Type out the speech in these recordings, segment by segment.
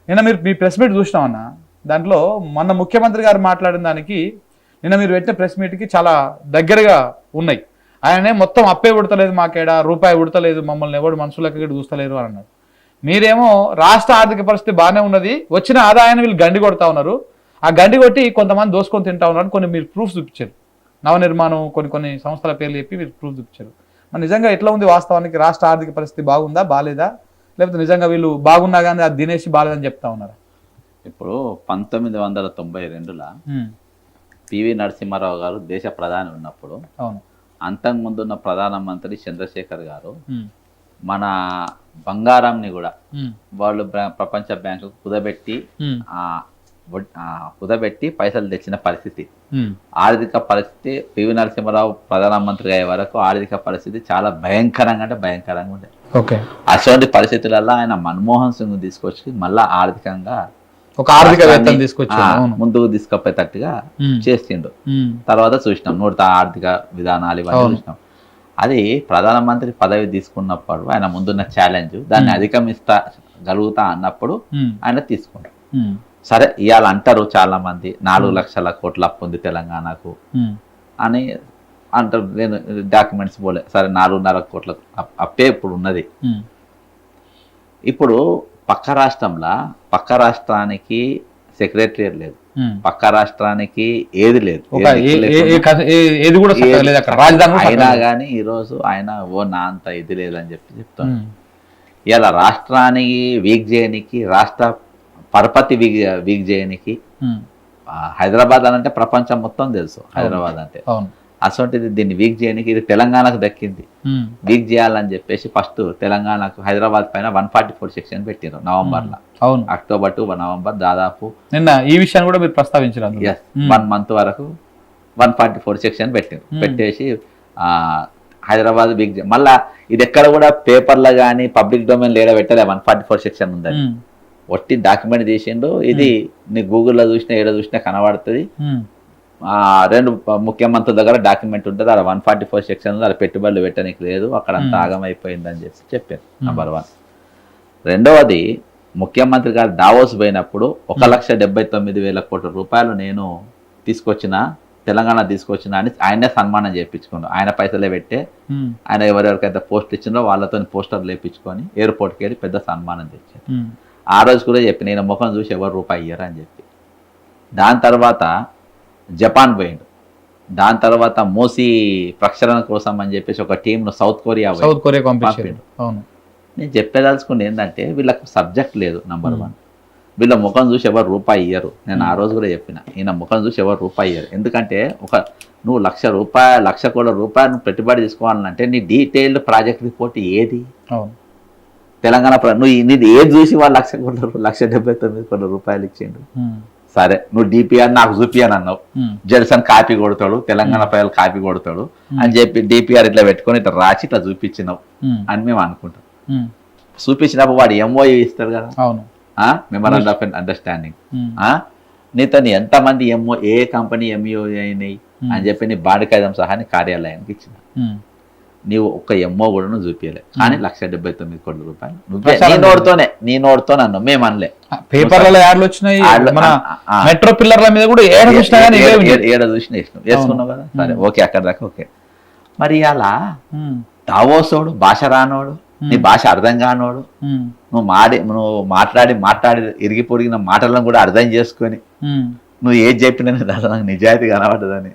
నిన్న మీరు మీ press meet చూసినామన్నా, దాంట్లో మొన్న ముఖ్యమంత్రి గారు మాట్లాడిన దానికి నిన్న మీరు పెట్టిన ప్రెస్ మీట్కి చాలా దగ్గరగా ఉన్నాయి. ఆయనే మొత్తం అప్పే ఉడతలేదు, మాకేడా రూపాయి ఉడతలేదు, మమ్మల్ని ఎవడు మనుషులకి చూస్తలేరు అని అన్నారు. మీరేమో రాష్ట్ర ఆర్థిక పరిస్థితి బాగానే ఉన్నది, వచ్చిన ఆదాయాన్ని వీళ్ళు గండి కొడతా ఉన్నారు, ఆ గండి కొట్టి కొంతమంది దోసుకొని తింటా ఉన్నారు కొన్ని మీరు ప్రూఫ్ చూపించారు. నవనిర్మాణం కొన్ని సంస్థల పేర్లు చెప్పి మీరు ప్రూఫ్ చూపించారు. మరి నిజంగా ఎట్లా ఉంది వాస్తవానికి? రాష్ట్ర ఆర్థిక పరిస్థితి బాగుందా, బాగాలేదా? లేకపోతే నిజంగా వీళ్ళు బాగున్నా కానీ అది దినేసి బాగాలేదని చెప్తా ఉన్నారా? ఇప్పుడు 1992లో పివి నరసింహారావు గారు దేశ ప్రధాని ఉన్నప్పుడు, అవును, అంతకుముందు ఉన్న ప్రధానమంత్రి చంద్రశేఖర్ గారు మన బంగారంని కూడా వాళ్ళు ప్రపంచ బ్యాంకు కుదబెట్టి పైసలు తెచ్చిన పరిస్థితి. ఆర్థిక పరిస్థితి పివి నరసింహారావు ప్రధానమంత్రి అయ్యే వరకు ఆర్థిక పరిస్థితి చాలా భయంకరంగా ఉండేది. అటువంటి పరిస్థితులలో ఆయన మన్మోహన్ సింగ్ తీసుకొచ్చి మళ్ళా ఆర్థికంగా ఒక ఆర్థికవేత్తను తీసుకొచ్చి ముందుకు తీసుకుపోయేటట్టుగా చేసిండు. తర్వాత చూసినాం నూతన ఆర్థిక విధానాలు ఇవన్నీ చూసినాం. అది ప్రధానమంత్రి పదవి తీసుకున్నప్పుడు ఆయన ముందున్న ఛాలెంజ్, దాన్ని అధిగమించగలుగుతా అన్నప్పుడు ఆయన తీసుకున్నాడు. సరే ఇవాళ అంటారు చాలా మంది 4 లక్షల కోట్ల అప్పు ఉంది తెలంగాణకు అని అంటారు. నేను డాక్యుమెంట్స్ పోలే, సరే 4.5 కోట్ల అప్పే ఇప్పుడు ఉన్నది. ఇప్పుడు పక్క రాష్ట్రానికి సెక్రటరీ లేదు, పక్క రాష్ట్రానికి ఏది లేదు, అయినా కానీ ఈరోజు ఆయన నా అంత ఇది లేదని చెప్తాను. ఇలా రాష్ట్రానికి వీక్ చేయడానికి, రాష్ట్ర పరపతి వీక్ చేయడానికి, హైదరాబాద్ అంటే ప్రపంచం మొత్తం తెలుసు హైదరాబాద్ అంటే. అసలు దీన్ని వీక్ చేయడానికి ఇది తెలంగాణకు దక్కింది. వీక్ చేయాలని చెప్పేసి ఫస్ట్ తెలంగాణకు హైదరాబాద్ పైన 144 సెక్షన్ పెట్టారు నవంబర్లో. అక్టోబర్ టు నవంబర్ దాదాపు నిన్న ఈ విషయాన్ని కూడా మీరు ప్రస్తావించారు. 1 మంత్ వరకు 144 సెక్షన్ పెట్టేసి హైదరాబాద్ వీక్ మళ్ళా ఇది ఎక్కడ కూడా పేపర్లో కానీ పబ్లిక్ డొమైన్ లేడ పెట్టలే 144 సెక్షన్ ఉందని. ఒట్టి డాక్యుమెంట్ తీసిండు. ఇది నీ గూగుల్లో చూసినా ఏడ చూసినా కనబడుతుంది. 2 ముఖ్యమంత్రుల దగ్గర డాక్యుమెంట్ ఉంటుంది. అలా 144 సెక్షన్లో అలా పెట్టుబడులు పెట్టడానికి లేదు, అక్కడ అంత ఆగమైపోయిందని చెప్పారు. నెంబర్ 1. రెండవది, ముఖ్యమంత్రి గారు దావోస్ పోయినప్పుడు 1,79,000 కోట్ల రూపాయలు నేను తెలంగాణ తీసుకొచ్చిన అని ఆయనే సన్మానం చేయించుకున్నాడు. ఆయన పైసలే పెట్టే ఆయన ఎవరెవరికైతే పోస్ట్ ఇచ్చిందో వాళ్ళతో పోస్టర్లు వేయించుకొని ఎయిర్పోర్ట్కి వెళ్ళి పెద్ద సన్మానం తెచ్చారు. ఆ రోజు కూడా చెప్పి నేను ముఖం చూసి ఎవరు రూపాయి ఇయ్యరు అని చెప్పి. దాని తర్వాత జపాన్ పోయిండు. దాని తర్వాత మోసీ ప్రక్షాళన కోసం అని చెప్పేసి ఒక టీంను సౌత్ కొరియా పంపిండు. నేను చెప్పేదాల్చుకుంది ఏంటంటే వీళ్ళకు సబ్జెక్ట్ లేదు. నెంబర్ 1, వీళ్ళ ముఖం చూసి ఎవరు రూపాయి ఇయ్యరు. నేను ఆ రోజు కూడా చెప్పిన, ఈయన ముఖం చూసి ఎవరు రూపాయి ఇయ్యరు. ఎందుకంటే నువ్వు 1,00,00,000 కోట్ల రూపాయలు పెట్టుబడి తీసుకోవాలంటే నీ డీటెయిల్డ్ ప్రాజెక్ట్ రిపోర్ట్ ఏది? తెలంగాణ నువ్వు నీది ఏది చూసి వాళ్ళు 1,79,000 కోట్ల రూపాయలు ఇచ్చిండు. సరే నువ్వు డిపిఆర్ నాకు చూపియని అన్నావు, జడ్సన్ కాపీ కొడతాడు, తెలంగాణ ప్రజలు కాపీ కొడతాడు అని చెప్పి డిపిఆర్ ఇట్లా పెట్టుకొని ఇట్లా రాసి ఇట్లా చూపించినావు అని మేము అనుకుంటాం. చూపించినప్పుడు వాడు ఎంఓయూ ఇస్తారు కదా, మెమరాండం ఆఫ్ అండర్స్టాండింగ్. నీతో ఎంతమంది ఏ కంపెనీ ఎంఓ అయినాయి అని చెప్పి నీ బాడికాయిదం సహా నీ కార్యాలయానికి ఇచ్చిన. నీవు ఒక్క ఎంఓ కూడా నువ్వు చూపించలే, కానీ 1,79,000 కోట్ల రూపాయలు నీ నోడుతోనే అన్నావు, మేము అనలే. పేపర్లలో యాడ్లు వచ్చినాయి, మెట్రో పిల్లర్ల మీద కూడా ఏడ చూసినా వేసుకున్నావు కదా. సరే ఓకే, అక్కడ దాకా ఓకే. మరి అలా దావోసోడు, భాష రానోడు, నీ భాష అర్థం కానోడు, నువ్వు మాట్లాడి ఇరిగి పొరిగిన మాటలను కూడా అర్థం చేసుకొని నువ్వు ఏది చెప్పినా అసలు నాకు నిజాయితీ కనబడ్డదని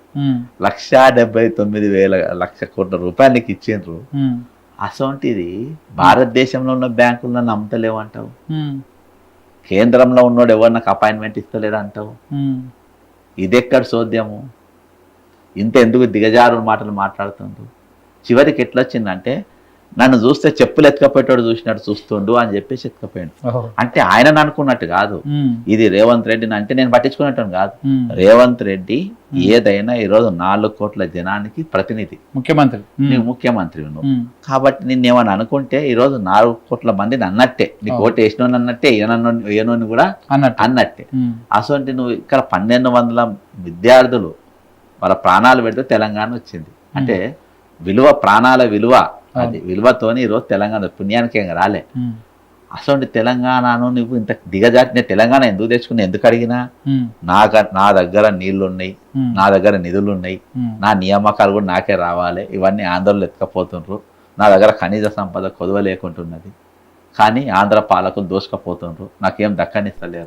1,79,000 కోట్ల రూపాయలు నీకు ఇచ్చిండ్రు. అసొంటిది భారతదేశంలో ఉన్న బ్యాంకులు నన్ను నమ్మతలేవు అంటావు, కేంద్రంలో ఉన్నోడు ఎవరు నాకు అపాయింట్మెంట్ ఇస్తలేరు అంటావు. ఇది ఎక్కడ చోద్యము? ఇంత ఎందుకు దిగజారు మాటలు మాట్లాడుతుండ్రు? చివరికి ఎట్లా వచ్చిందంటే నన్ను చూస్తే చెప్పులు ఎత్తుకపోయేటోడు చూసినట్టు చూస్తుండు అని చెప్పేసి ఎత్తుకపోయాడు. అంటే ఆయన అనుకున్నట్టు కాదు, ఇది రేవంత్ రెడ్డిని అంటే నేను పట్టించుకున్నట్టు కాదు. రేవంత్ రెడ్డి ఏదైనా ఈరోజు 4 కోట్ల జనానికి ప్రతినిధి, ముఖ్యమంత్రి నువ్వు. కాబట్టి నిన్నేమని అనుకుంటే ఈరోజు 4 కోట్ల మందిని అన్నట్టే, నీకు ఓటు వేసినోని అన్నట్టే, ఏనోని కూడా అన్నట్టే. అసలు నువ్వు ఇక్కడ 1,200 విద్యార్థులు వాళ్ళ ప్రాణాలు పెడితే తెలంగాణ వచ్చింది. అంటే విలువ, ప్రాణాల విలువ, అది విలువతోని ఈరోజు తెలంగాణ పుణ్యానికి ఏం రాలే. అసలు తెలంగాణను నువ్వు ఇంత దిగజాటి నేను తెలంగాణ ఎందుకు తెచ్చుకున్నా, ఎందుకు అడిగినా, నా దగ్గర నీళ్లు ఉన్నాయి, నా దగ్గర నిధులు ఉన్నాయి, నా నియామకాలు కూడా నాకే రావాలి, ఇవన్నీ ఆంధ్రలో ఎత్తుకపోతుండ్రు, నా దగ్గర ఖనిజ సంపద కొదవ లేకుంటున్నది, కానీ ఆంధ్ర పాలకులు దోసుకపోతుండ్రు, నాకేం దక్కనిస్తలేరు.